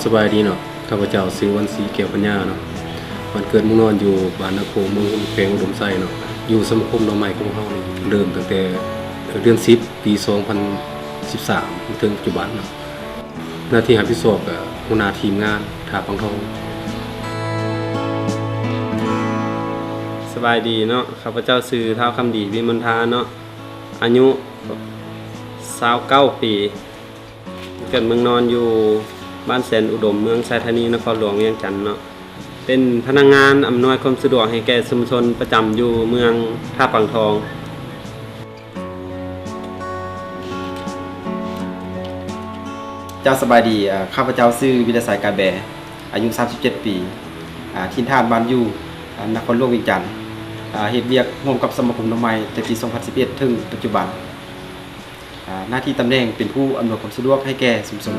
สบายดีเนาะข้าพเจ้าซื้อวันสีแก้วปัญญาเนาะวันเกิดมุ่งนอนอยู่บ้านนาโคเมืองแขวงอุดมไซเนาะอยู่สมาคมหน่อไม้ของเฮานี่เริ่มตั้งแต่เดือน10ปี2013ถึงปัจจุบันเนาะหน้าที่รับผิดชอบก็หัวหน้าทีมงานท่าปังทองสบายดีเนาะข้าพเจ้าชื่อท้าวคำดีวิมลทาเนาะอายุ29ปีเกิดเมืองนอนอยู่บ้านแสนอุดมเมืองไซธานีนครหลวงเวียงจันทน์เนาะเป็นพนักงานอำนวยความสะดวกให้แก่ชุมชนประจำอยู่เมืองท่าปังทองเจ้าสบายดีข้าพเจ้าชื่อวิรศัยการแบอายุ37ปีทินฐานบ้านอยู่นครหลวงเวียงจันทน์เฮ็ดเวียกร่วมกับสมาคมหน่อไม้แต่ปี2011ถึงปัจจุบันหน้าที่ตำแหน่งเป็นผู้อำนวยความสะดวกให้แก่ชุมชน